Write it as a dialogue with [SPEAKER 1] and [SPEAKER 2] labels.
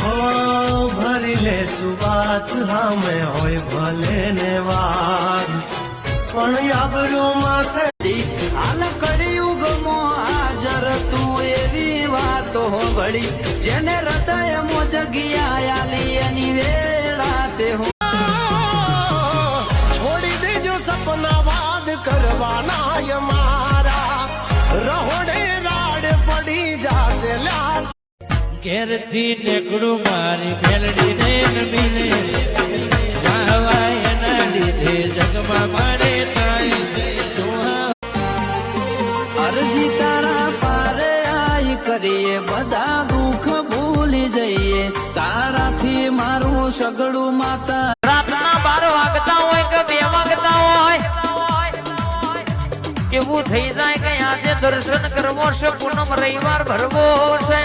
[SPEAKER 1] હો ભરી લેશું વાત હામે હોય ભલે ને વાત પણ આબરૂ માથે
[SPEAKER 2] હાલ કળિયુગમો હાજર તું એવી વાતો વળી જેને હૃદય મો જગ્યા આલી એની વેળા તે હો
[SPEAKER 1] છોડી દેજો સપના વાદ કરવાના મારા રહોડે રાડ પડી જાશે લ્યા
[SPEAKER 3] ઘેરથી નેકડું મારી મેલડી ને નમીને વાવા એના લીધે જગમાં મારે તાઈ
[SPEAKER 2] અરજી તારા પારે આઈ કરીએ બધા દુઃખ ભૂલી જઈએ તારાથી મારું સગડું માતા
[SPEAKER 3] રાતના 12 વાગતા હોય કે 2 વાગતા હોય એવું થઈ જાય કે આજે દર્શન કરવો છે પૂનમ રવિવાર ભરવો છે